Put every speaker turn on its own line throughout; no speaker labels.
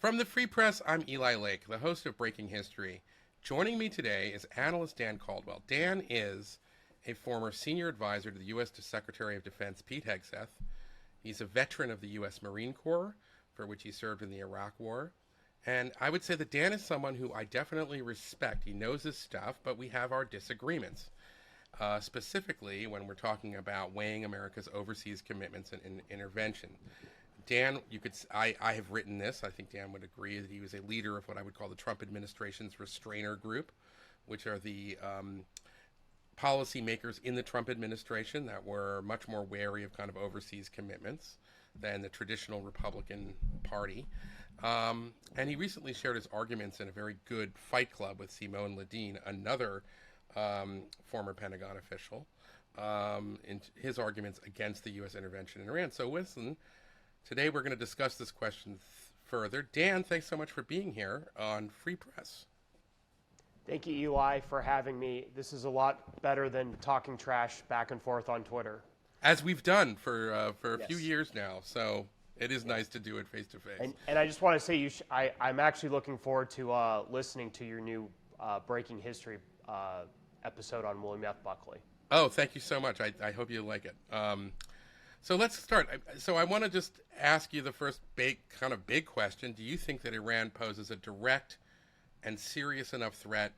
From the Free Press, I'm Eli Lake, the host of Breaking History. Joining me today is analyst Dan Caldwell. Dan is a former senior advisor to the U.S. Secretary of Defense Pete Hegseth. He's a veteran of the U.S. Marine Corps, for which he served in the Iraq War. And I would say that Dan is someone who I definitely respect. He knows his stuff, but we have our disagreements. Specifically when we're talking about weighing America's overseas commitments and intervention. Dan, I have written this. I think Dan would agree that he was a leader of what I would call the Trump administration's restrainer group, which are the policymakers in the Trump administration that were much more wary of kind of overseas commitments than the traditional Republican Party. And he recently shared his arguments in a very good fight club with Simone Ledeen, another former Pentagon official, in his arguments against the U.S. intervention in Iran. So listen, today we're going to discuss this question further. Dan, thanks so much for being here on Free Press.
Thank you, Eli, for having me. This is a lot better than talking trash back and forth on Twitter.
As we've done for a few years now, so it is nice to do it face to face.
And I just want to say, I'm actually looking forward to listening to your new Breaking History episode on William F. Buckley.
Oh, thank you so much. I hope you like it. So let's start. So I want to just ask you the first big question. Do you think that Iran poses a direct and serious enough threat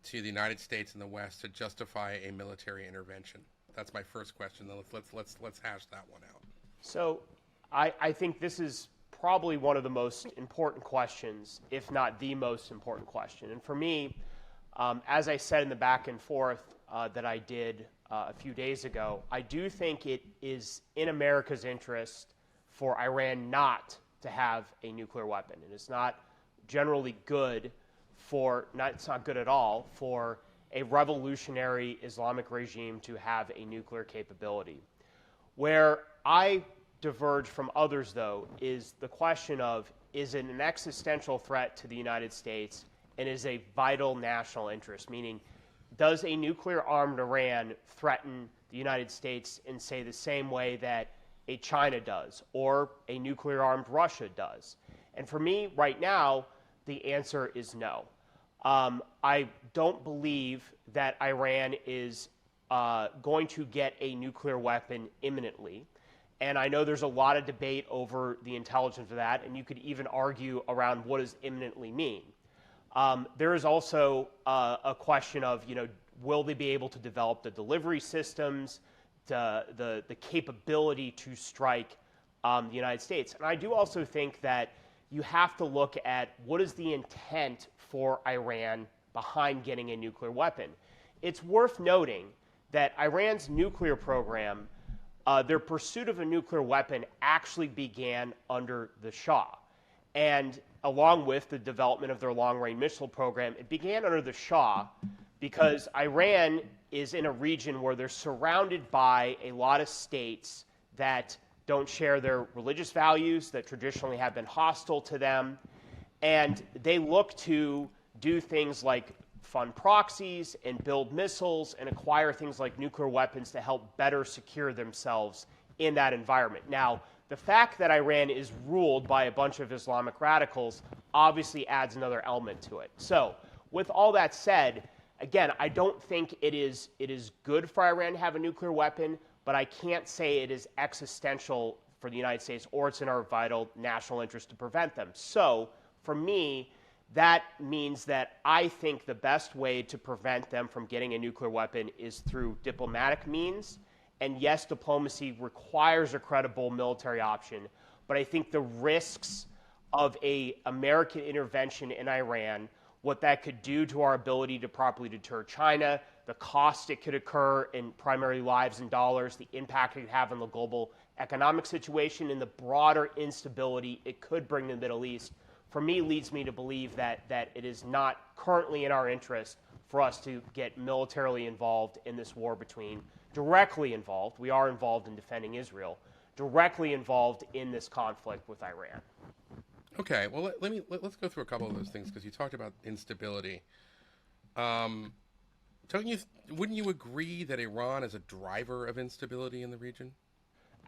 to the United States and the West to justify a military intervention? That's my first question. Then let's hash that one out.
So I think this is probably one of the most important questions, if not the most important question. And for me, as I said in the back and forth that I did a few days ago, I do think it is in America's interest for Iran not to have a nuclear weapon. And it's not generally good it's not good at all for a revolutionary Islamic regime to have a nuclear capability. Where I diverge from others, though, is the question of, is it an existential threat to the United States and is a vital national interest? Meaning, does a nuclear-armed Iran threaten the United States in, say, the same way that a China does or a nuclear-armed Russia does? And for me, right now, the answer is no. I don't believe that Iran is going to get a nuclear weapon imminently. And I know there's a lot of debate over the intelligence of that, and you could even argue around what does imminently mean. There is also a question of, will they be able to develop the delivery systems, the capability to strike the United States? And I do also think that you have to look at what is the intent for Iran behind getting a nuclear weapon. It's worth noting that Iran's nuclear program, their pursuit of a nuclear weapon actually began under the Shah. And along with the development of their long-range missile program, it began under the Shah because Iran is in a region where they're surrounded by a lot of states that don't share their religious values, that traditionally have been hostile to them, and they look to do things like fund proxies and build missiles and acquire things like nuclear weapons to help better secure themselves in that environment. Now, the fact that Iran is ruled by a bunch of Islamic radicals obviously adds another element to it. So, with all that said, again, I don't think it is good for Iran to have a nuclear weapon, but I can't say it is existential for the United States or it's in our vital national interest to prevent them. So, for me, that means that I think the best way to prevent them from getting a nuclear weapon is through diplomatic means. And yes, diplomacy requires a credible military option, but I think the risks of an American intervention in Iran, what that could do to our ability to properly deter China, the cost it could occur in primary lives and dollars, the impact it could have on the global economic situation, and the broader instability it could bring to the Middle East, for me, leads me to believe that it is not currently in our interest for us to get militarily involved in this war directly involved, we are involved in defending Israel, directly involved in this conflict with Iran.
Okay, well, let's go through a couple of those things, because you talked about instability. Wouldn't you agree that Iran is a driver of instability in the region?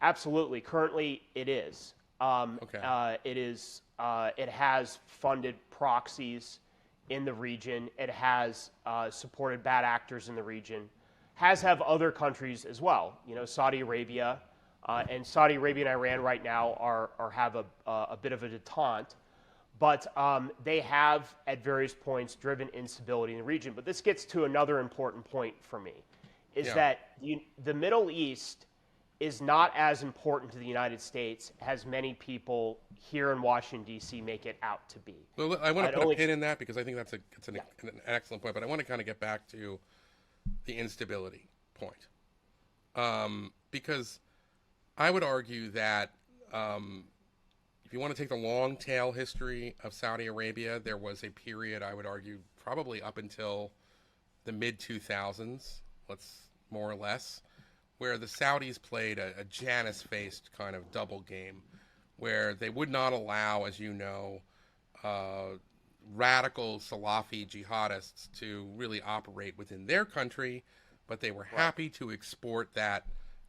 Absolutely. Currently, it is.
Okay.
It has funded proxies in the region. It has supported bad actors in the region. Have other countries as well. You know, Saudi Arabia and Iran right now have a bit of a detente, but they have at various points driven instability in the region. But this gets to another important point for me, is that the Middle East is not as important to the United States as many people here in Washington, D.C. make it out to be.
Well, I want to put a pin in that because I think that's an excellent point, but I want to kind of get back to the instability point. Because I would argue that if you want to take the long tail history of Saudi Arabia, there was a period, I would argue, probably up until the mid-2000s, more or less, where the Saudis played a Janus-faced kind of double game, where they would not allow, as you know, radical Salafi jihadists to really operate within their country, but they were happy to export that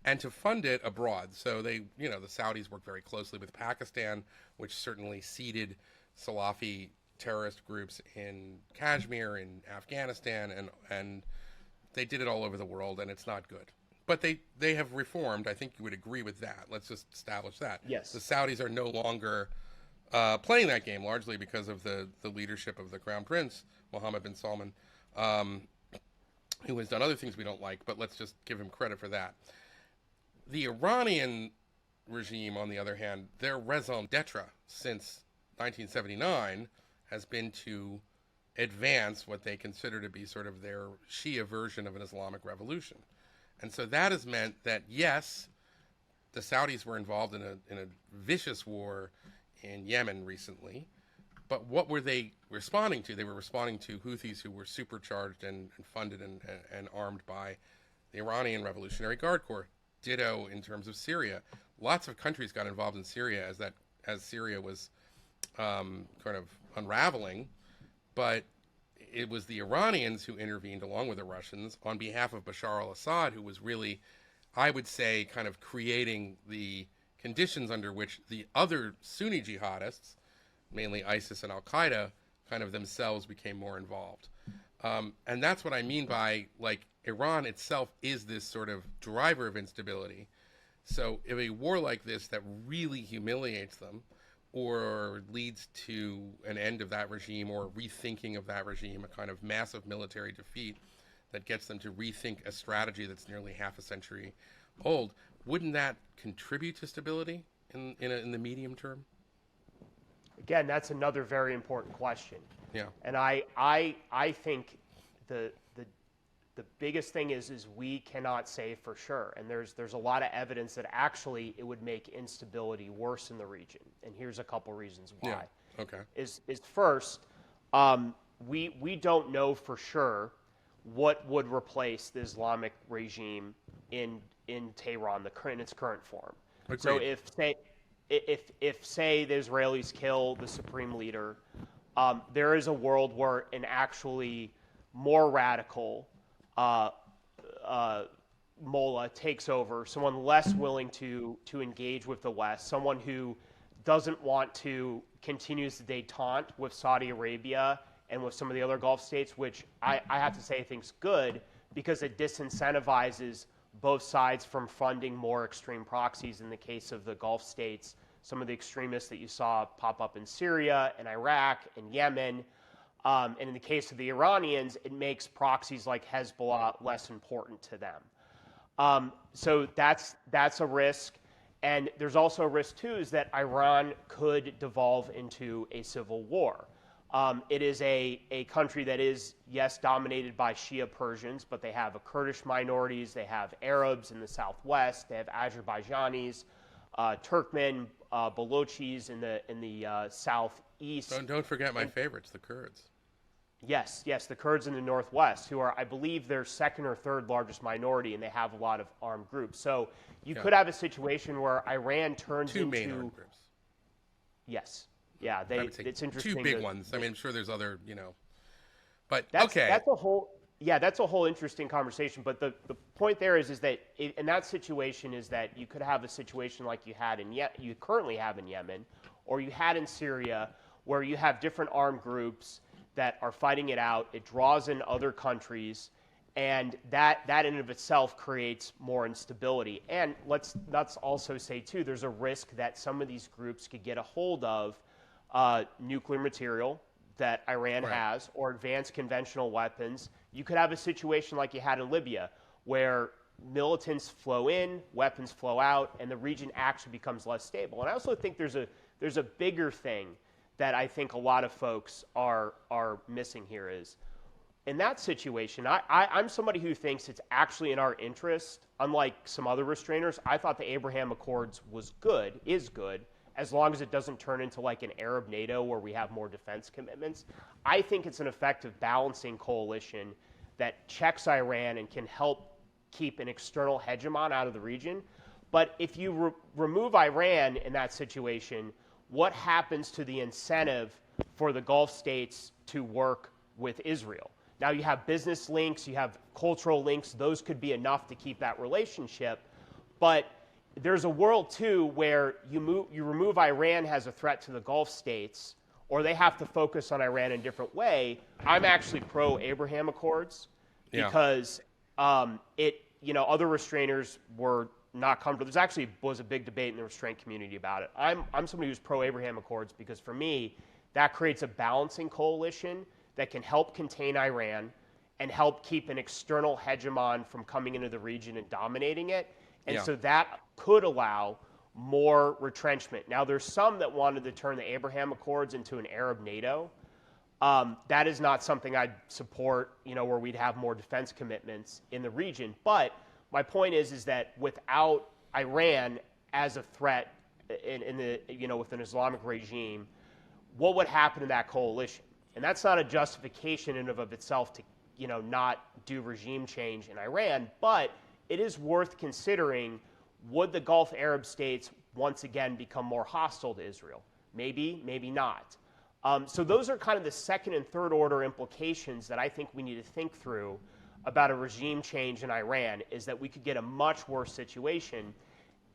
and to fund it abroad. So the Saudis worked very closely with Pakistan, which certainly seeded Salafi terrorist groups in Kashmir, in Afghanistan, and they did it all over the world, and it's not good. But they have reformed. I think you would agree with that. Let's just establish that.
Yes.
The Saudis are no longer playing that game, largely because of the leadership of the Crown Prince, Mohammed bin Salman, who has done other things we don't like, but let's just give him credit for that. The Iranian regime, on the other hand, their raison d'etre since 1979 has been to advance what they consider to be sort of their Shia version of an Islamic revolution. And so that has meant that, yes, the Saudis were involved in a vicious war in Yemen recently, but what were they responding to? They were responding to Houthis who were supercharged and funded and armed by the Iranian Revolutionary Guard Corps. Ditto in terms of Syria. Lots of countries got involved in Syria as Syria was kind of unraveling, but it was the Iranians who intervened along with the Russians on behalf of Bashar al-Assad, who was really, I would say, kind of creating the conditions under which the other Sunni jihadists, mainly ISIS and al-Qaeda, kind of themselves became more involved. And that's what I mean by, like, Iran itself is this sort of driver of instability. So if a war like this that really humiliates them or leads to an end of that regime or rethinking of that regime, a kind of massive military defeat that gets them to rethink a strategy that's nearly half a century old, wouldn't that contribute to stability in the medium term?
Again, that's another very important question.
Yeah.
And I think the biggest thing is we cannot say for sure. And there's a lot of evidence that actually it would make instability worse in the region. And here's a couple reasons why.
Yeah. Okay.
Is first, we don't know for sure what would replace the Islamic regime in Tehran, in its current form.
Agreed.
So if say the Israelis kill the supreme leader, there is a world where an actually more radical mullah takes over, someone less willing to engage with the West, someone who doesn't want to continue the détente with Saudi Arabia and with some of the other Gulf states, which I have to say I think is good because it disincentivizes both sides from funding more extreme proxies. In the case of the Gulf states, some of the extremists that you saw pop up in Syria and Iraq and Yemen. And in the case of the Iranians, it makes proxies like Hezbollah less important to them. So that's a risk. And there's also a risk, too, is that Iran could devolve into a civil war. It is a country that is, yes, dominated by Shia Persians, but they have Kurdish minorities, they have Arabs in the southwest, they have Azerbaijanis, Turkmen, Balochis in the southeast.
Don't forget my favorites, the Kurds.
Yes, the Kurds in the northwest, who are, I believe, their second or third largest minority, and they have a lot of armed groups. So you could have a situation where Iran turns
two
into
main armed groups.
Yes, yeah, it's interesting.
Two big ones. I mean, I'm sure there's other, but
that's,
okay.
That's a whole. Yeah, that's a whole interesting conversation. But the point there is that in that situation is that you could have a situation like you currently have in Yemen, or you had in Syria, where you have different armed groups that are fighting it out. It draws in other countries, and that in and of itself creates more instability. And let's also say too, there's a risk that some of these groups could get a hold of nuclear material that Iran has, or advanced conventional weapons. You could have a situation like you had in Libya, where militants flow in, weapons flow out, and the region actually becomes less stable. And I also think there's a bigger thing that I think a lot of folks are missing here is, in that situation, I'm somebody who thinks it's actually in our interest. Unlike some other restrainers, I thought the Abraham Accords is good, as long as it doesn't turn into like an Arab NATO where we have more defense commitments. I think it's an effective balancing coalition that checks Iran and can help keep an external hegemon out of the region. But if you remove Iran in that situation, what happens to the incentive for the Gulf states to work with Israel? Now you have business links, you have cultural links, those could be enough to keep that relationship. But there's a world too where you remove Iran as a threat to the Gulf states, or they have to focus on Iran in a different way. I'm actually pro-Abraham Accords because other restrainers were not comfortable. There's actually was a big debate in the restraint community about it. I'm somebody who's pro-Abraham Accords because for me, that creates a balancing coalition that can help contain Iran and help keep an external hegemon from coming into the region and dominating it. And so that could allow more retrenchment. Now, there's some that wanted to turn the Abraham Accords into an Arab NATO. That is not something I'd support, where we'd have more defense commitments in the region. But my point is that without Iran as a threat with an Islamic regime, what would happen to that coalition? And that's not a justification in and of itself to, not do regime change in Iran, but it is worth considering, would the Gulf Arab states once again become more hostile to Israel? Maybe, maybe not. So those are kind of the second and third order implications that I think we need to think through about a regime change in Iran, is that we could get a much worse situation.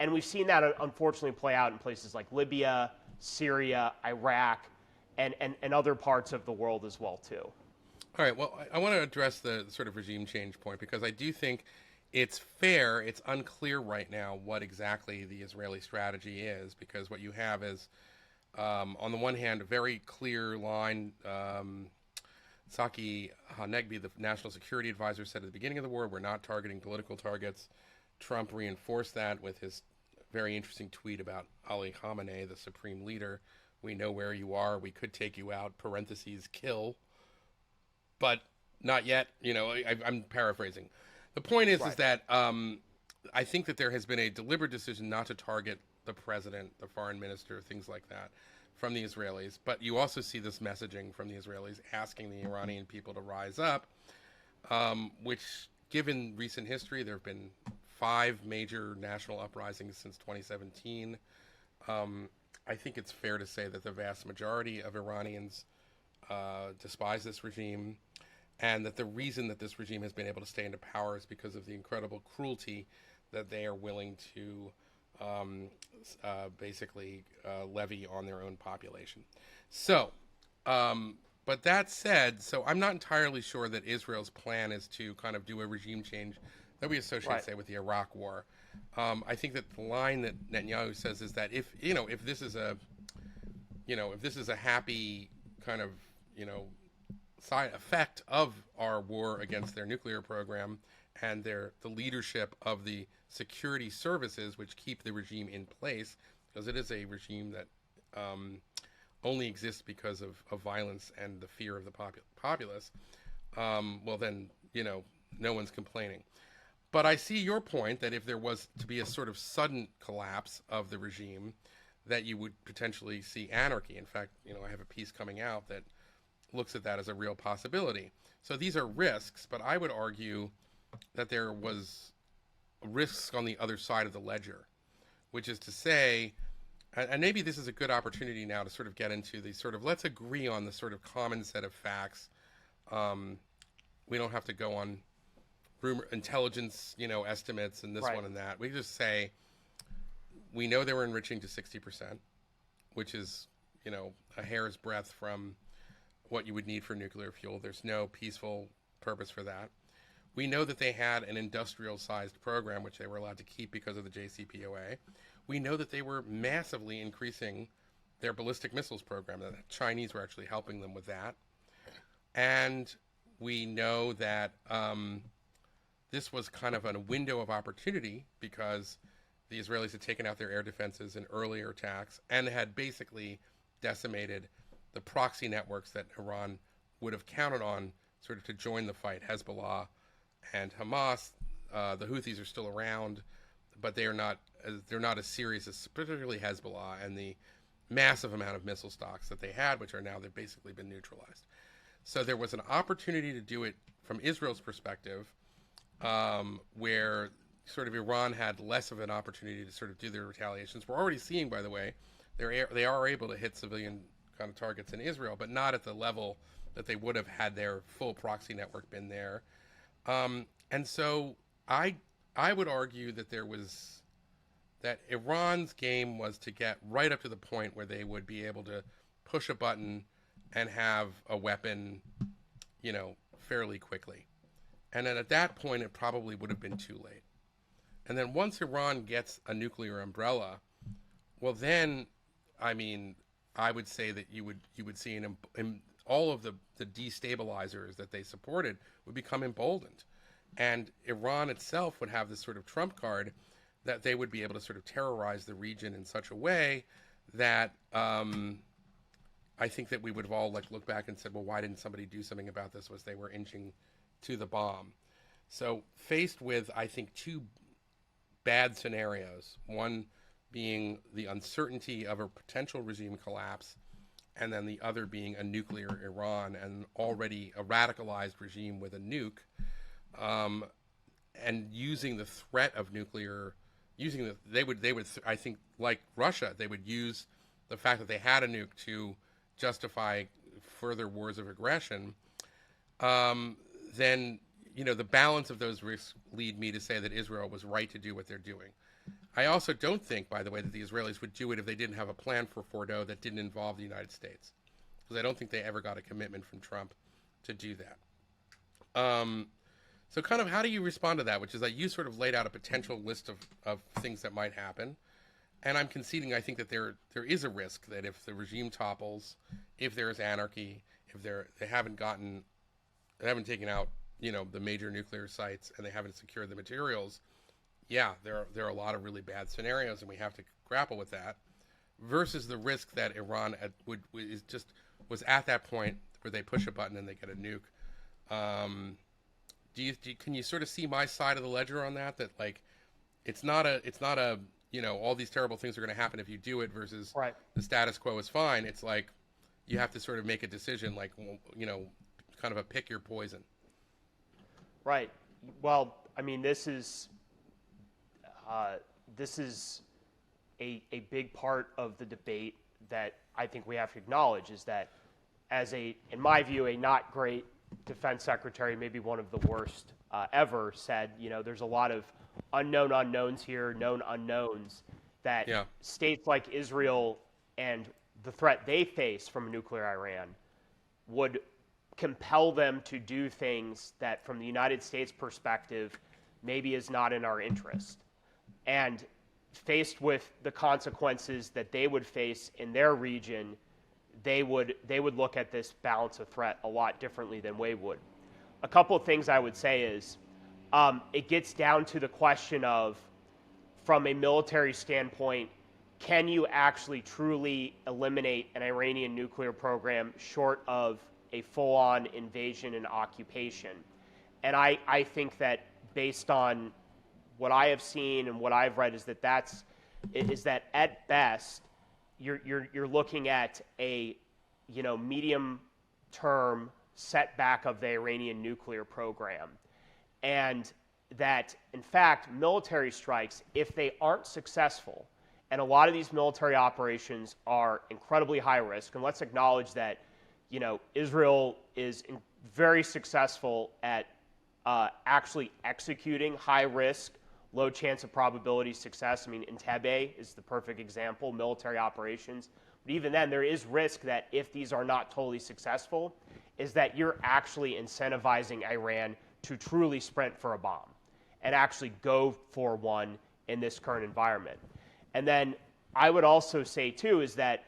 And we've seen that unfortunately play out in places like Libya, Syria, Iraq, and other parts of the world as well too.
All right, well, I want to address the sort of regime change point because I do think it's unclear right now what exactly the Israeli strategy is, because what you have is, on the one hand, a very clear line. Saki Hanegbi, the national security advisor, said at the beginning of the war, we're not targeting political targets. Trump reinforced that with his very interesting tweet about Ali Khamenei, the supreme leader. We know where you are. We could take you out, parentheses, kill, but not yet. I'm paraphrasing. The point is that I think that there has been a deliberate decision not to target the president, the foreign minister, things like that, from the Israelis. But you also see this messaging from the Israelis asking the Iranian people to rise up, which, given recent history, there have been 5 major national uprisings since 2017. I think it's fair to say that the vast majority of Iranians despise this regime, and that the reason that this regime has been able to stay into power is because of the incredible cruelty that they are willing to basically levy on their own population. So, but that said, so I'm not entirely sure that Israel's plan is to kind of do a regime change that we associate, say, with the Iraq War. I think that the line that Netanyahu says is that if this is a happy kind of, side effect of our war against their nuclear program and the leadership of the security services which keep the regime in place, because it is a regime that only exists because of violence and the fear of the populace, well then, no one's complaining. But I see your point that if there was to be a sort of sudden collapse of the regime, that you would potentially see anarchy. In fact, I have a piece coming out that looks at that as a real possibility. So these are risks, but I would argue that there was risks on the other side of the ledger, which is to say, and maybe this is a good opportunity now to sort of get into the sort of, let's agree on the sort of common set of facts We don't have to go on rumor, intelligence, estimates and this
Right.
one and that. We just say we know they were enriching to 60%, which is, a hair's breadth from what you would need for nuclear fuel. There's no peaceful purpose for that. We know that they had an industrial-sized program, which they were allowed to keep because of the JCPOA. We know that they were massively increasing their ballistic missiles program. The Chinese were actually helping them with that. And we know that this was kind of a window of opportunity because the Israelis had taken out their air defenses in earlier attacks and had basically decimated the proxy networks that Iran would have counted on sort of to join the fight. Hezbollah and Hamas, the Houthis are still around, but they're not as serious as particularly Hezbollah and the massive amount of missile stocks that they had, which are now they've basically been neutralized. So there was an opportunity to do it from Israel's perspective, where sort of Iran had less of an opportunity to sort of do their retaliations. We're already seeing, by the way, they are able to hit civilian kind of targets in Israel, but not at the level that they would have had their full proxy network been there. And so I would argue that that Iran's game was to get right up to the point where they would be able to push a button and have a weapon, fairly quickly. And then at that point, it probably would have been too late. And then once Iran gets a nuclear umbrella, well, then, I would say that you would see all of the destabilizers that they supported would become emboldened. And Iran itself would have this sort of trump card that they would be able to sort of terrorize the region in such a way that I think that we would have all looked back and said, well, why didn't somebody do something about this as they were inching to the bomb? So faced with, I think, two bad scenarios, one being the uncertainty of a potential regime collapse, and then the other being a nuclear Iran and already a radicalized regime with a nuke, and using the threat of nuclear, they would I think, like Russia, they would use the fact that they had a nuke to justify further wars of aggression. Then the balance of those risks lead me to say that Israel was right to do what they're doing. I also don't think, by the way, that the Israelis would do it if they didn't have a plan for Fordow that didn't involve the United States, because I don't think they ever got a commitment from Trump to do that. So kind of how do you respond to that, which is that you sort of laid out a potential list of things that might happen. And I'm conceding, I think that there is a risk that if the regime topples, if there is anarchy, if they haven't taken out, the major nuclear sites and they haven't secured the materials, yeah, there are a lot of really bad scenarios, and we have to grapple with that. Versus the risk that Iran was at that point where they push a button and they get a nuke. Can you sort of see my side of the ledger on that? That it's not a all these terrible things are going to happen if you do it versus
Right.
The status quo is fine. It's like you have to sort of make a decision, kind of a pick your poison.
Right. Well, this is a big part of the debate that I think we have to acknowledge, is that in my view, a not great defense secretary, maybe one of the worst ever, said, there's a lot of unknown unknowns here, known unknowns, that states like Israel and the threat they face from a nuclear Iran would compel them to do things that, from the United States perspective, maybe is not in our interest. And faced with the consequences that they would face in their region, they would look at this balance of threat a lot differently than we would. A couple of things I would say is, it gets down to the question of, from a military standpoint, can you actually truly eliminate an Iranian nuclear program short of a full-on invasion and occupation? And I think that, based on what I have seen and what I've read, is that at best you're looking at a medium-term setback of the Iranian nuclear program, and that, in fact, military strikes, if they aren't successful, and a lot of these military operations are incredibly high risk, and let's acknowledge that Israel is very successful at actually executing high risk, low chance of probability success. I mean, Entebbe is the perfect example, military operations. But even then, there is risk that if these are not totally successful, is that you're actually incentivizing Iran to truly sprint for a bomb and actually go for one in this current environment. And then I would also say, too, is that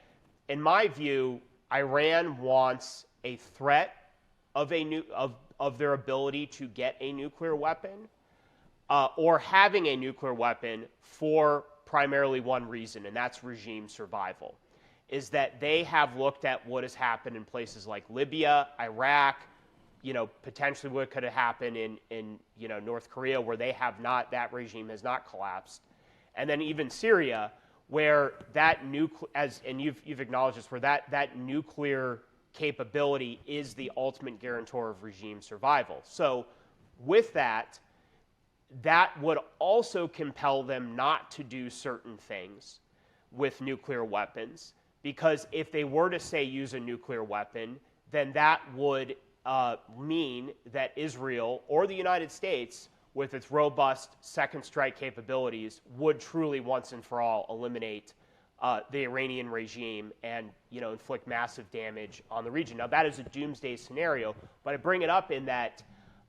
in my view, Iran wants a threat of their ability to get a nuclear weapon or having a nuclear weapon for primarily one reason, and that's regime survival, is that they have looked at what has happened in places like Libya, Iraq, potentially what could have happened in North Korea, where that regime has not collapsed, and then even Syria, where that and you've acknowledged this, where that nuclear capability is the ultimate guarantor of regime survival. So with that would also compel them not to do certain things with nuclear weapons, because if they were to, say, use a nuclear weapon, then that would mean that Israel or the United States, with its robust second strike capabilities, would truly once and for all eliminate the Iranian regime and inflict massive damage on the region. Now, that is a doomsday scenario, but I bring it up in that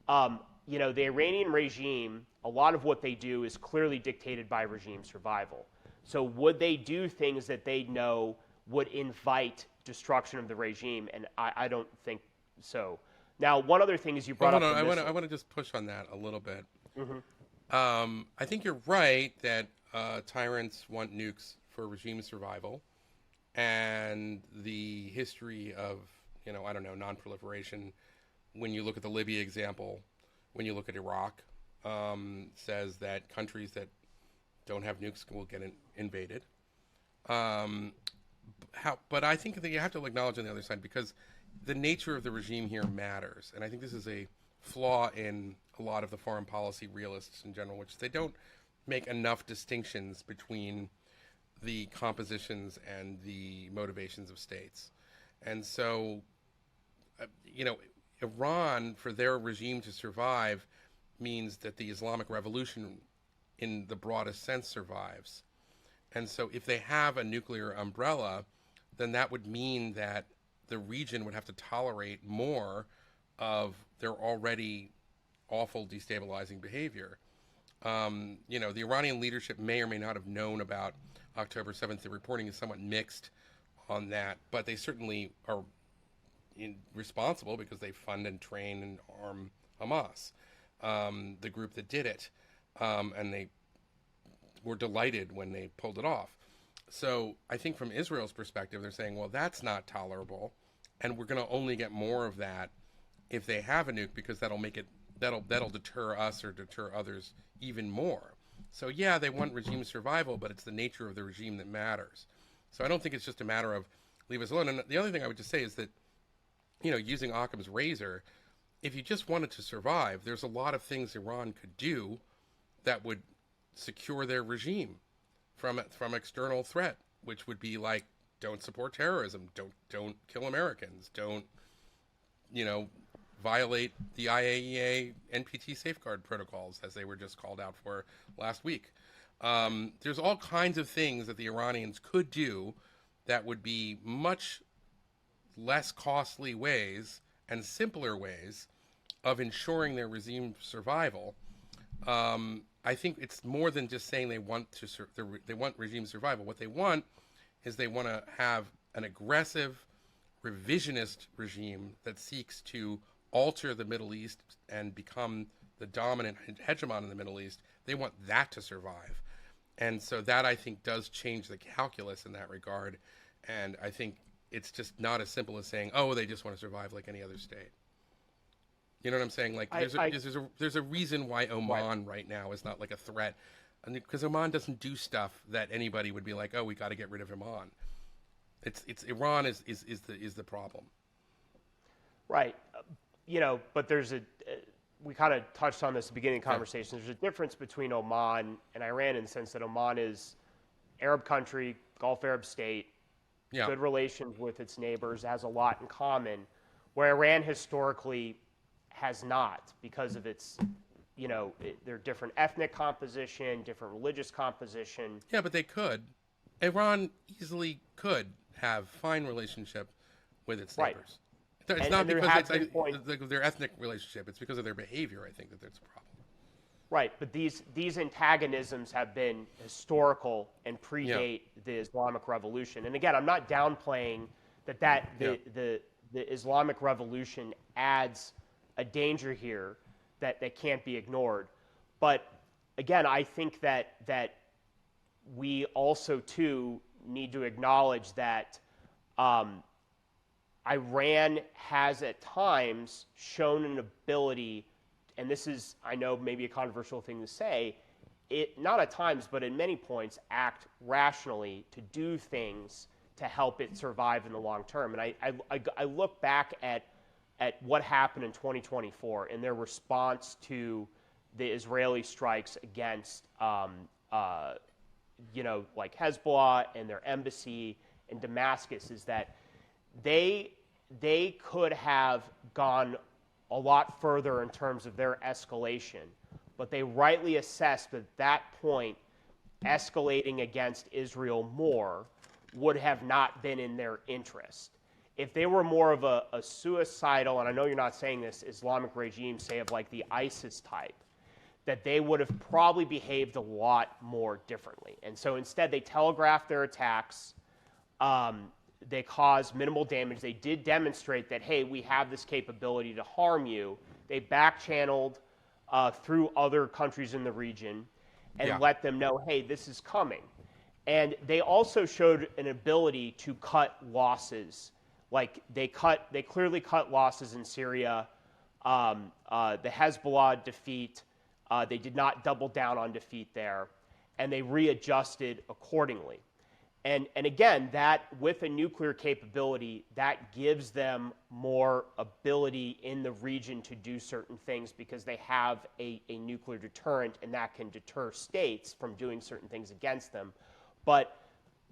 the Iranian regime, a lot of what they do is clearly dictated by regime survival. So would they do things that they know would invite destruction of the regime? And I don't think so. Now, one other thing is you brought up.
I want to just push on that a little bit. Mm-hmm. I think you're right that tyrants want nukes for regime survival, and the history of non-proliferation, when you look at the Libya example, when you look at Iraq, says that countries that don't have nukes will get invaded. But I think that you have to acknowledge on the other side, because the nature of the regime here matters, and I think this is a flaw in a lot of the foreign policy realists in general, which they don't make enough distinctions between the compositions and the motivations of states. And so, Iran, for their regime to survive, means that the Islamic Revolution, in the broadest sense, survives. And so if they have a nuclear umbrella, then that would mean that the region would have to tolerate more of their already awful destabilizing behavior. The Iranian leadership may or may not have known about October 7th. The reporting is somewhat mixed on that, but they certainly are responsible because they fund and train and arm Hamas, the group that did it, and they were delighted when they pulled it off. So I think from Israel's perspective, they're saying, well, that's not tolerable, and we're going to only get more of that if they have a nuke, because that'll deter us or deter others even more. So yeah, they want regime survival, but it's the nature of the regime that matters. So I don't think it's just a matter of leave us alone. And the other thing I would just say is that, using Occam's razor, if you just wanted to survive, there's a lot of things Iran could do that would secure their regime from external threat, which would be like, don't support terrorism, don't kill Americans, don't violate the IAEA NPT safeguard protocols, as they were just called out for last week. There's all kinds of things that the Iranians could do that would be much less costly ways and simpler ways of ensuring their regime survival. I think it's more than just saying they want regime survival. What they want is they want to have an aggressive, revisionist regime that seeks to alter the Middle East and become the dominant hegemon in the Middle East. They want that to survive. And so that, I think, does change the calculus in that regard. And I think it's just not as simple as saying, oh, they just want to survive like any other state. You know what I'm saying? Like, there's a reason why Oman right now is not like a threat, because Oman doesn't do stuff that anybody would be like, oh, we got to get rid of Oman. It's Iran is the problem.
Right. But there's we kind of touched on this at the beginning of the conversation. There's a difference between Oman and Iran in the sense that Oman is Arab country, Gulf Arab state, good relations with its neighbors, has a lot in common, where Iran historically has not, because of its, their different ethnic composition, different religious composition.
Yeah, but they could. Iran easily could have fine relationship with its neighbors. Right. It's not because it's their ethnic relationship. It's because of their behavior, I think, that there's a problem.
Right, but these antagonisms have been historical and predate the Islamic Revolution. And again, I'm not downplaying the Islamic Revolution adds a danger here that can't be ignored. But again, I think that we also too need to acknowledge that Iran has at times shown an ability, and this is, I know, maybe a controversial thing to say, it not at times, but at many points, act rationally to do things to help it survive in the long term. And I look back at what happened in 2024 and their response to the Israeli strikes against, like Hezbollah and their embassy in Damascus, is that they could have gone a lot further in terms of their escalation, but they rightly assessed that at that point, escalating against Israel more would have not been in their interest. If they were more of a suicidal, and I know you're not saying this, Islamic regime, say of like the ISIS type, that they would have probably behaved a lot more differently. And so instead they telegraphed their attacks. They caused minimal damage. They did demonstrate that, hey, we have this capability to harm you. They back-channeled through other countries in the region and let them know, hey, this is coming. And they also showed an ability to cut losses. Like they clearly cut losses in Syria. The Hezbollah defeat, they did not double down on defeat there, and they readjusted accordingly. And again, that with a nuclear capability, that gives them more ability in the region to do certain things because they have a nuclear deterrent, and that can deter states from doing certain things against them. But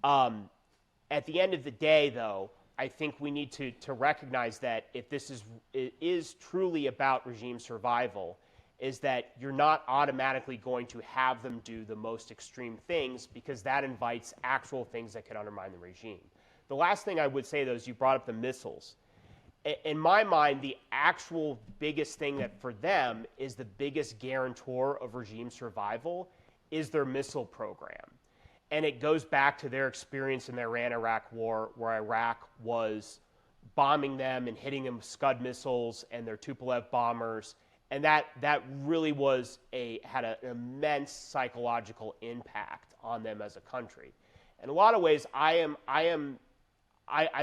at the end of the day, though, I think we need to recognize that if this is truly about regime survival, is that you're not automatically going to have them do the most extreme things because that invites actual things that could undermine the regime. The last thing I would say, though, is you brought up the missiles. In my mind, the actual biggest thing that for them is the biggest guarantor of regime survival is their missile program. And it goes back to their experience in the Iran-Iraq war, where Iraq was bombing them and hitting them with Scud missiles and their Tupolev bombers. And that really had an immense psychological impact on them as a country. In a lot of ways, I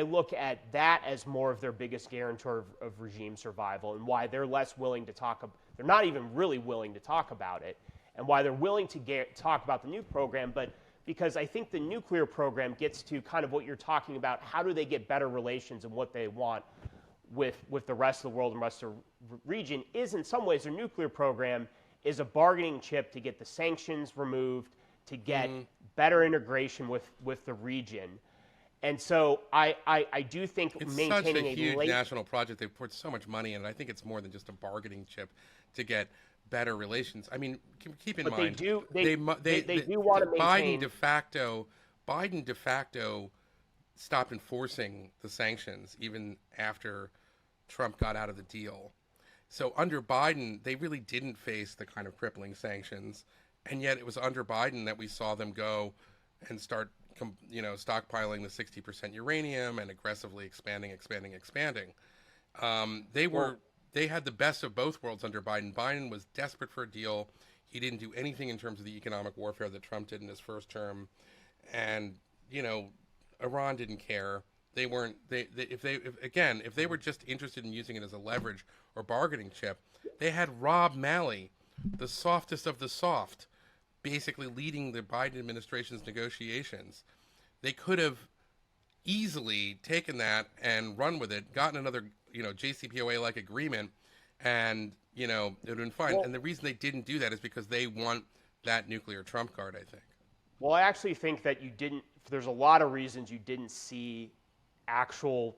look at that as more of their biggest guarantor of regime survival, and why they're less willing to talk. They're not even really willing to talk about it, and why they're willing to talk about the nuke program. But because I think the nuclear program gets to kind of what you're talking about. How do they get better relations and what they want with the rest of the world and rest of the region, is in some ways their nuclear program is a bargaining chip to get the sanctions removed, to get better integration with the region. And so I do think
it's
maintaining
such a huge national project. They've poured so much money in it. I think it's more than just a bargaining chip to get better relations. I mean, keep in mind, they do want to maintain. Biden de facto stopped enforcing the sanctions even after Trump got out of the deal. So under Biden, they really didn't face the kind of crippling sanctions, and yet it was under Biden that we saw them go and start, stockpiling the 60% uranium and aggressively expanding. They had the best of both worlds under Biden. Biden was desperate for a deal. He didn't do anything in terms of the economic warfare that Trump did in his first term, and Iran didn't care. If they were just interested in using it as a leverage or bargaining chip, they had Rob Malley, the softest of the soft, basically leading the Biden administration's negotiations. They could have easily taken that and run with it, gotten another, JCPOA-like agreement, and, it would have been fine. Well, and the reason they didn't do that is because they want that nuclear trump card, I think.
Well, I actually think that there's a lot of reasons you didn't see actual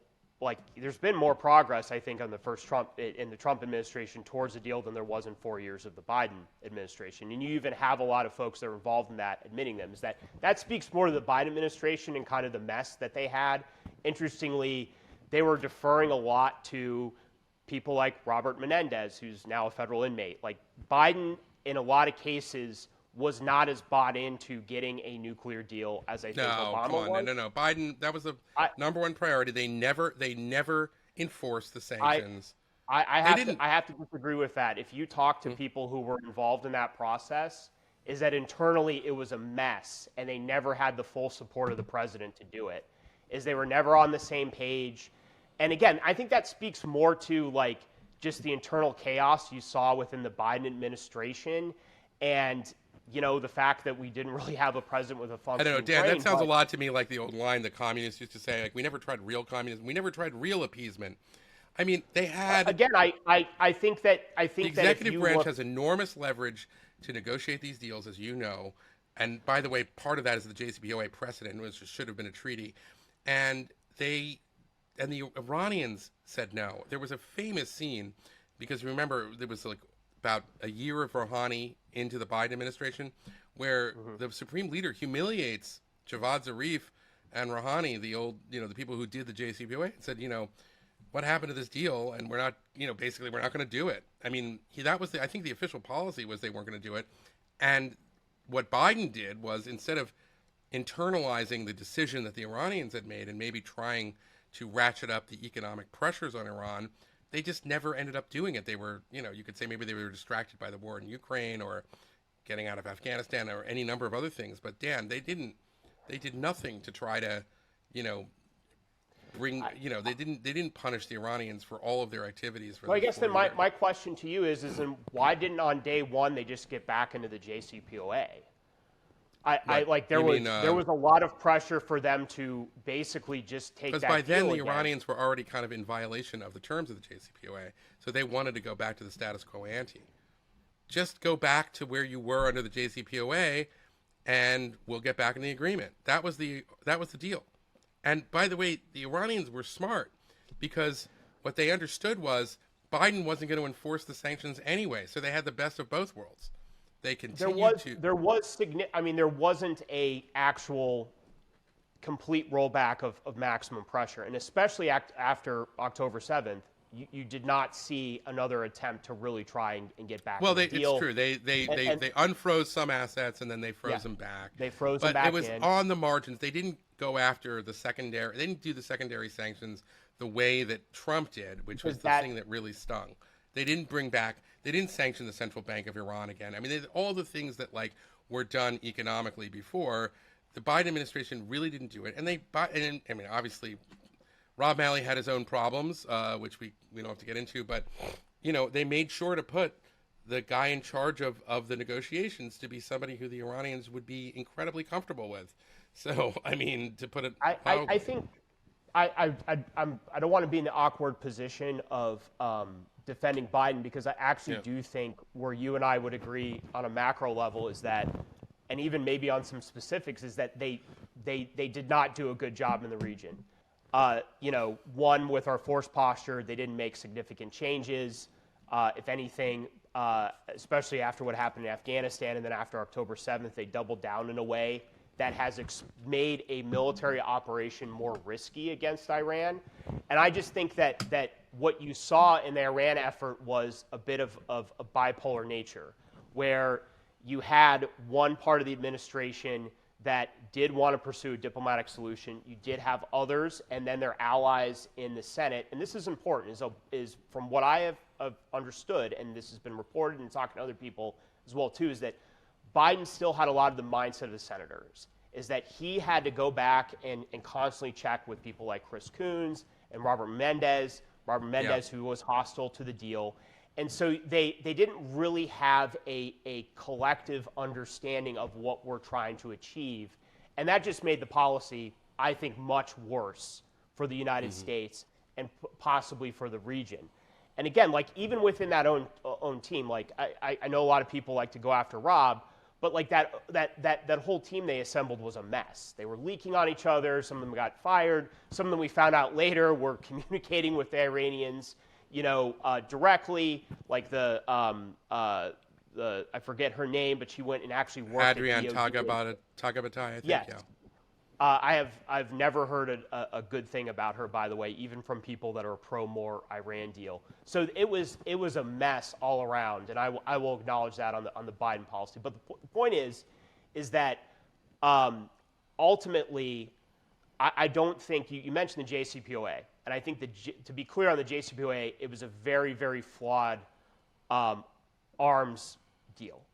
there's been more progress, I think, on the in the Trump administration towards a deal than there was in 4 years of the Biden administration. And you even have a lot of folks that are involved in that admitting them. That speaks more to the Biden administration and kind of the mess that they had. Interestingly, they were deferring a lot to people like Robert Menendez, who's now a federal inmate. Like Biden, in a lot of cases, was not as bought into getting a nuclear deal as I think Obama was.
No. Biden, that was the number one priority. They never enforced the sanctions.
I have to disagree with that. If you talk to people who were involved in that process, is that internally it was a mess, and they never had the full support of the president to do it. Is they were never on the same page. And again, I think that speaks more to like just the internal chaos you saw within the Biden administration, and the fact that we didn't really have a president with a functioning
I don't know, Dan,
brain,
that sounds a lot to me like the old line the communists used to say, like, we never tried real communism. We never tried real appeasement. I mean, they had...
Again, I think that
the executive branch has enormous leverage to negotiate these deals, as you know. And by the way, part of that is the JCPOA precedent, which should have been a treaty. And the Iranians said no. There was a famous scene, because remember, there was like about a year of Rouhani into the Biden administration, where the supreme leader humiliates Javad Zarif and Rouhani, the old, the people who did the JCPOA, and said, what happened to this deal? And we're not, basically we're not going to do it. I mean, I think the official policy was they weren't going to do it. And what Biden did was, instead of internalizing the decision that the Iranians had made and maybe trying to ratchet up the economic pressures on Iran, they just never ended up doing it. They were, you could say maybe they were distracted by the war in Ukraine or getting out of Afghanistan or any number of other things. But Dan, they did nothing to try to, bring, they didn't punish the Iranians for all of their activities.
Well, I guess then my question to you is then why didn't on day one they just get back into the JCPOA? There was a lot of pressure for them to basically just take that deal.
Because by then the Iranians were already kind of in violation of the terms of the JCPOA, so they wanted to go back to the status quo ante. Just go back to where you were under the JCPOA, and we'll get back in the agreement. That was the deal. And by the way, the Iranians were smart, because what they understood was Biden wasn't going to enforce the sanctions anyway, so they had the best of both worlds. They continued
there wasn't a actual complete rollback of maximum pressure, and especially after October 7th, you did not see another attempt to really try and get back.
Well,
it's
true. They unfroze some assets and then they froze them back.
They froze them back.
But it was on the margins. They didn't go after the secondary. They didn't do the secondary sanctions the way that Trump did, which was the thing that really stung. They didn't sanction the central bank of Iran again. I mean, all the things that were done economically before, the Biden administration really didn't do it. And obviously, Rob Malley had his own problems, which we don't have to get into, but they made sure to put the guy in charge of the negotiations to be somebody who the Iranians would be incredibly comfortable with. So, I mean, to put it,
I think I don't want to be in the awkward position of defending Biden, because I actually do think where you and I would agree on a macro level is that, and even maybe on some specifics, is that they did not do a good job in the region. One, with our force posture, they didn't make significant changes. If anything, especially after what happened in Afghanistan and then after October 7th, they doubled down in a way that has made a military operation more risky against Iran. And I just think that what you saw in the Iran effort was a bit of a bipolar nature, where you had one part of the administration that did want to pursue a diplomatic solution. You did have others, and then their allies in the Senate. And this is important, is from what I have understood, and this has been reported and talking to other people as well too, is that Biden still had a lot of the mindset of the senators, is that he had to go back and constantly check with people like Chris Coons and Robert Menendez, who was hostile to the deal. And so they didn't really have a collective understanding of what we're trying to achieve. And that just made the policy, I think, much worse for the United States and possibly for the region. And again, even within that own team, I know a lot of people like to go after Rob, But like that whole team they assembled was a mess. They were leaking on each other. Some of them got fired. Some of them we found out later were communicating with the Iranians, directly. Like I forget her name, but she went and actually worked
Adrian
at DOD.
Tagabatai, I think.
Yes.
Yeah.
I've never heard a good thing about her, by the way, even from people that are pro more Iran deal. So it was a mess all around, and I will acknowledge that on the Biden policy. But the point is that ultimately, I don't think you mentioned the JCPOA, and I think to be clear on the JCPOA, it was a very, very flawed arms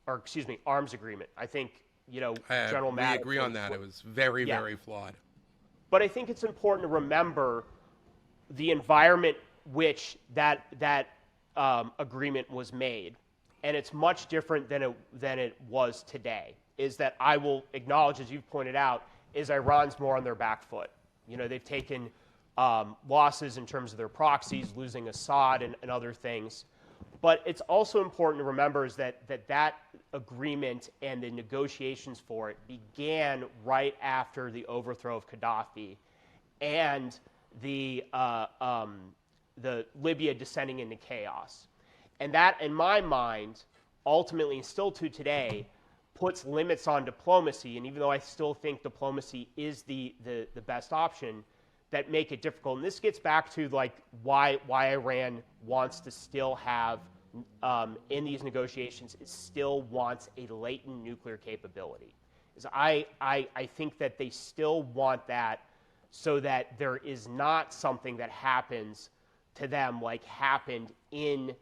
agreement. I think. General Mattis.
We agree on that. It was very, very flawed.
But I think it's important to remember the environment which that agreement was made, and it's much different than it was today. Is that I will acknowledge, as you've pointed out, is Iran's more on their back foot. They've taken losses in terms of their proxies, losing Assad and other things. But it's also important to remember is that agreement and the negotiations for it began right after the overthrow of Gaddafi and the Libya descending into chaos. And that, in my mind, ultimately, and still to today, puts limits on diplomacy. And even though I still think diplomacy is the best option, that make it difficult. And this gets back to why Iran wants to still have in these negotiations, it still wants a latent nuclear capability. I think that they still want that so that there is not something that happens to them like happened in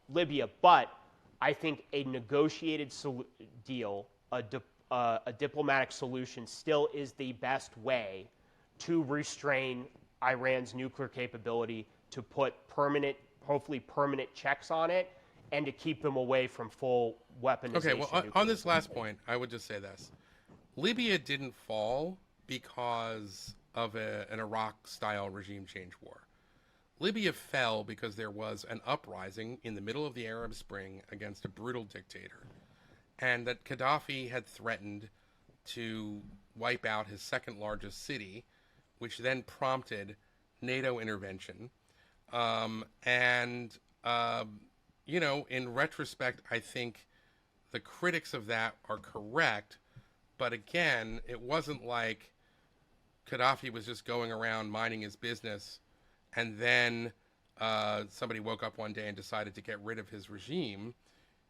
Libya. But I think a negotiated deal, a diplomatic solution still is the best way to restrain Iran's nuclear capability, to put hopefully permanent checks on it, and to keep them away from full weaponization.
Okay, well, on this last point, I would just say this. Libya didn't fall because of an Iraq-style regime change war. Libya fell because there was an uprising in the middle of the Arab Spring against a brutal dictator, and that Gaddafi had threatened to wipe out his second largest city, which then prompted NATO intervention. In retrospect, I think the critics of that are correct. But again, it wasn't like Gaddafi was just going around minding his business and then somebody woke up one day and decided to get rid of his regime.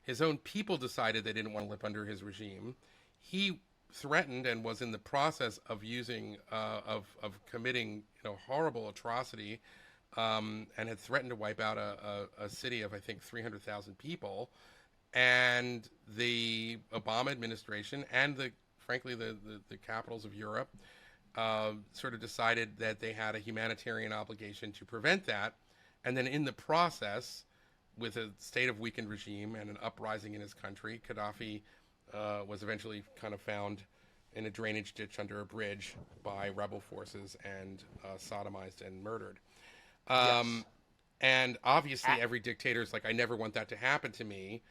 His own people decided they didn't want to live under his regime. He threatened and was in the process of committing horrible atrocity, and had threatened to wipe out a city of, I think, 300,000 people. And the Obama administration and frankly the capitals of Europe sort of decided that they had a humanitarian obligation to prevent that. And then in the process, with a state of weakened regime and an uprising in his country, Gaddafi was eventually kind of found in a drainage ditch under a bridge by rebel forces and sodomized and murdered. Yes. And obviously every dictator is like, I never want that to happen to me.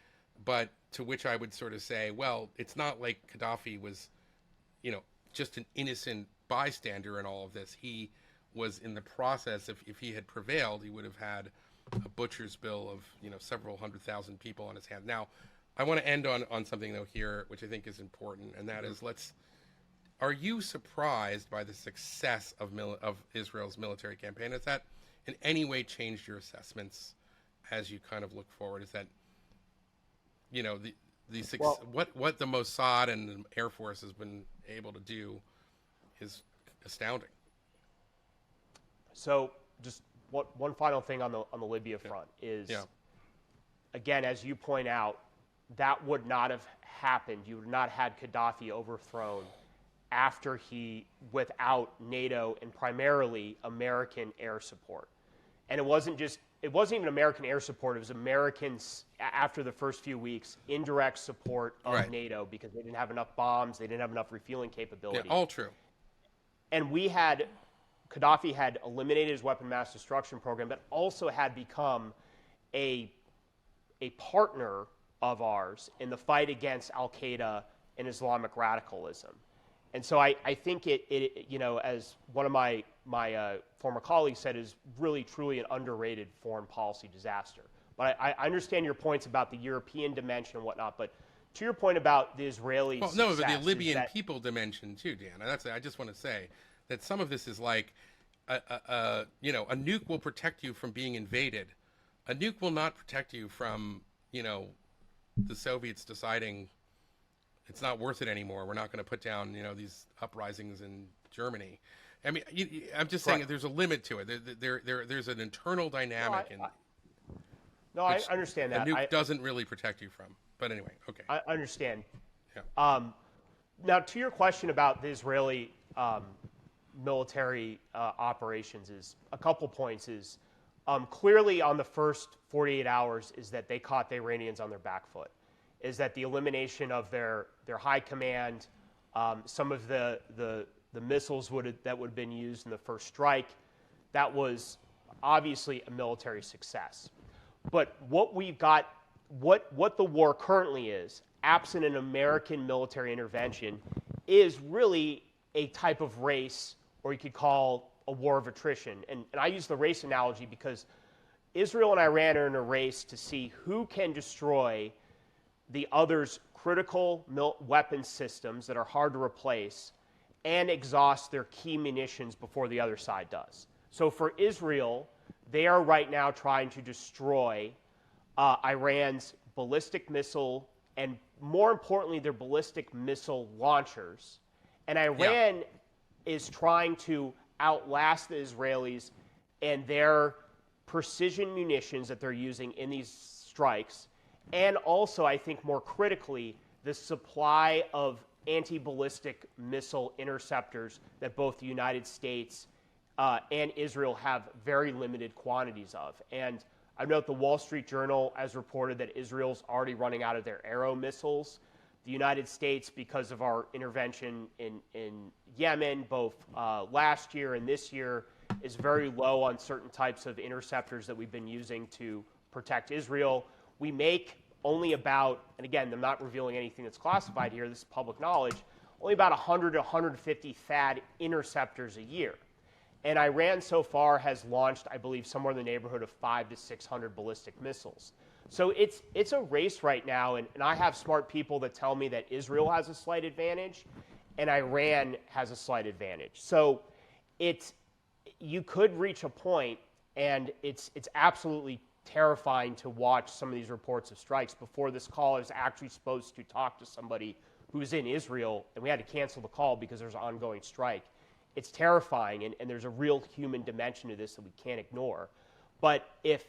But to which I would sort of say, well, it's not like Gaddafi was, just an innocent bystander in all of this. He was in the process. If he had prevailed, he would have had a butcher's bill of, several 100,000 people on his hands. Now, I want to end on something, though, here, which I think is important, and that is, are you surprised by the success of Israel's military campaign? Has that in any way changed your assessments as you kind of look forward? Is that, what the Mossad and the Air Force has been able to do is astounding.
So just one final thing on the Libya front is, again, as you point out, that would not have happened. You would not have had Gaddafi overthrown without NATO and primarily American air support. And it wasn't even American air support. It was Americans, after the first few weeks, indirect support of NATO because they didn't have enough bombs, they didn't have enough refueling capability.
Yeah, all true.
And Gaddafi had eliminated his weapon mass destruction program, but also had become a partner of ours in the fight against Al-Qaeda and Islamic radicalism. And so I think it as one of my former colleagues said, is really, truly an underrated foreign policy disaster. But I understand your points about the European dimension and whatnot, but to your point about the Israeli
but the Libyan people dimension too, Dan. And I just want to say that some of this is like, a nuke will protect you from being invaded. A nuke will not protect you from, the Soviets deciding it's not worth it anymore. We're not going to put down, these uprisings in Germany. I mean, I'm just saying that there's a limit to it. There's an internal dynamic.
I understand that.
A nuke doesn't really protect you from. But anyway, okay.
I understand.
Yeah.
Now, to your question about the Israeli military operations, is a couple points. Is clearly on the first 48 hours is that they caught the Iranians on their back foot. Is that the elimination of their high command, some of the missiles that would have been used in the first strike, that was obviously a military success. But what we've got, what the war currently is, absent an American military intervention, is really a type of race, or you could call a war of attrition. And I use the race analogy because Israel and Iran are in a race to see who can destroy the other's critical weapon systems that are hard to replace and exhaust their key munitions before the other side does. So for Israel, they are right now trying to destroy Iran's ballistic missile and, more importantly, their ballistic missile launchers. And Iran is trying to outlast the Israelis and their precision munitions that they're using in these strikes. And also, I think more critically, the supply of anti-ballistic missile interceptors that both the United States and Israel have very limited quantities of. And I note the Wall Street Journal has reported that Israel's already running out of their Arrow missiles. The United States, because of our intervention in Yemen, both last year and this year, is very low on certain types of interceptors that we've been using to protect Israel. We make only about, and again, I'm not revealing anything that's classified here, this is public knowledge, only about 100 to 150 THAAD interceptors a year. And Iran so far has launched, I believe, somewhere in the neighborhood of 500 to 600 ballistic missiles. So it's a race right now, and I have smart people that tell me that Israel has a slight advantage and Iran has a slight advantage. So you could reach a point, and it's absolutely terrifying to watch some of these reports of strikes. Before this call, I was actually supposed to talk to somebody who's in Israel, and we had to cancel the call because there's an ongoing strike. It's terrifying, and there's a real human dimension to this that we can't ignore. But if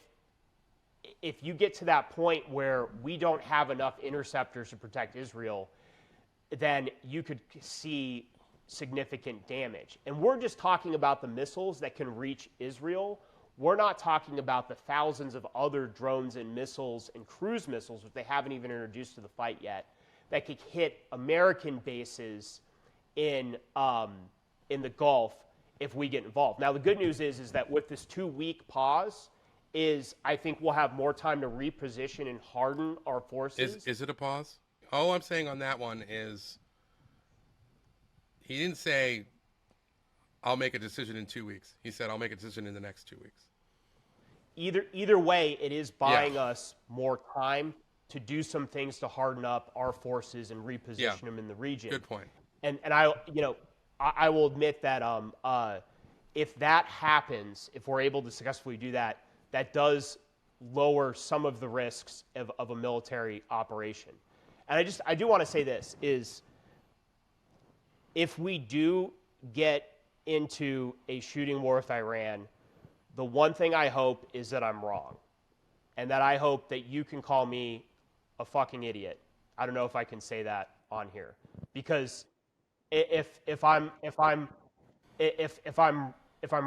you get to that point where we don't have enough interceptors to protect Israel, then you could see significant damage. And we're just talking about the missiles that can reach Israel. We're not talking about the thousands of other drones and missiles and cruise missiles, which they haven't even introduced to the fight yet, that could hit American bases in the Gulf if we get involved. Now, the good news is that with this 2-week pause, I think we'll have more time to reposition and harden our forces.
Is it a pause? All I'm saying on that one is he didn't say, I'll make a decision in 2 weeks. He said, I'll make a decision in the next 2 weeks.
Either way, it is buying us more time to do some things to harden up our forces and reposition them in the region.
Good point.
And I will admit that if that happens, if we're able to successfully do that, that does lower some of the risks of a military operation. And I do want to say this, is if we do get into a shooting war with Iran, the one thing I hope is that I'm wrong, and that I hope that you can call me a fucking idiot. I don't know if I can say that on here, because if I'm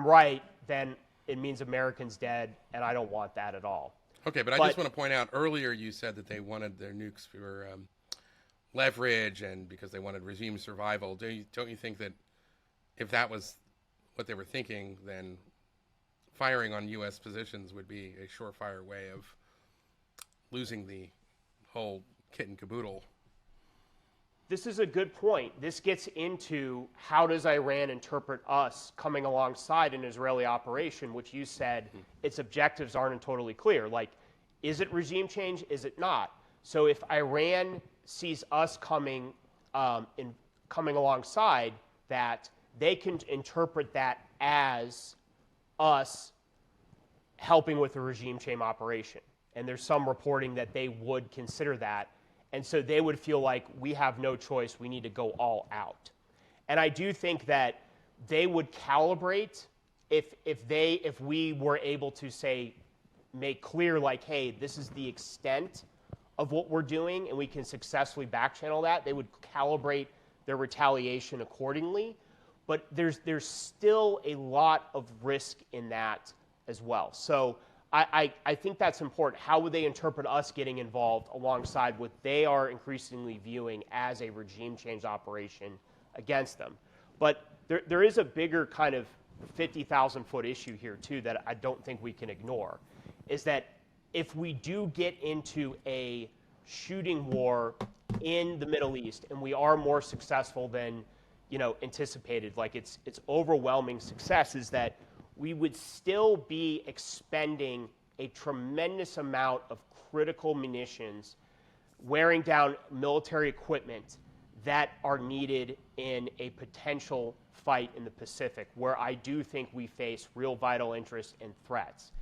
right, then it means Americans dead, and I don't want that at all.
Okay, but I just want to point out, earlier you said that they wanted their nukes for leverage and because they wanted regime survival. Don't you think that if that was what they were thinking, then firing on U.S. positions would be a surefire way of losing the whole kit and caboodle.
This is a good point. This gets into how does Iran interpret us coming alongside an Israeli operation, which you said its objectives aren't totally clear. Like, is it regime change? Is it not? So if Iran sees us coming alongside that, they can interpret that as us helping with a regime change operation. And there's some reporting that they would consider that. And so they would feel like we have no choice. We need to go all out. And I do think that they would calibrate if we were able to say, make clear like, hey, this is the extent of what we're doing, and we can successfully backchannel that. They would calibrate their retaliation accordingly. But there's still a lot of risk in that as well. So I think that's important. How would they interpret us getting involved alongside what they are increasingly viewing as a regime change operation against them? But there is a bigger kind of 50,000-foot issue here, too, that I don't think we can ignore, is that if we do get into a shooting war in the Middle East and we are more successful than anticipated, like its overwhelming success is that we would still be expending a tremendous amount of critical munitions, wearing down military equipment that are needed in a potential fight in the Pacific, where I do think we face real vital interests and threats.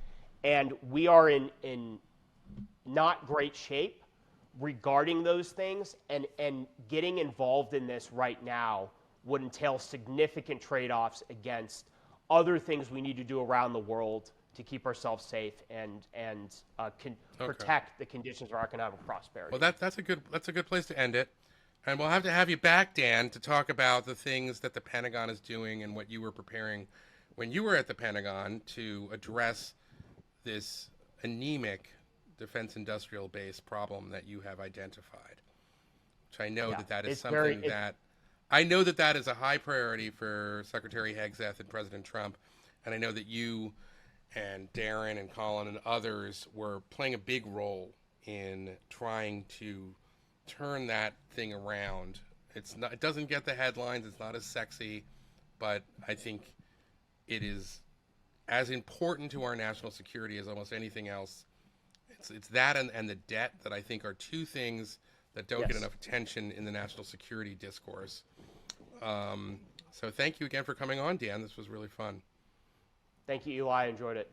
And we are in not great shape regarding those things, and getting involved in this right now would entail significant trade-offs against other things we need to do around the world to keep ourselves safe and protect the conditions of our economic prosperity.
Well, that's a good place to end it. And we'll have you back, Dan, to talk about the things that the Pentagon is doing and what you were preparing when you were at the Pentagon to address this anemic defense industrial base problem that you have identified. Which I know that is something I know that is a high priority for Secretary Hegseth and President Trump, and I know that you and Darren and Colin and others were playing a big role in trying to turn that thing around. It doesn't get the headlines, it's not as sexy, but I think it is as important to our national security as almost anything else. It's that and the debt that I think are two things that don't get enough attention in the national security discourse. So thank you again for coming on, Dan. This was really fun.
Thank you, Eli. I enjoyed it.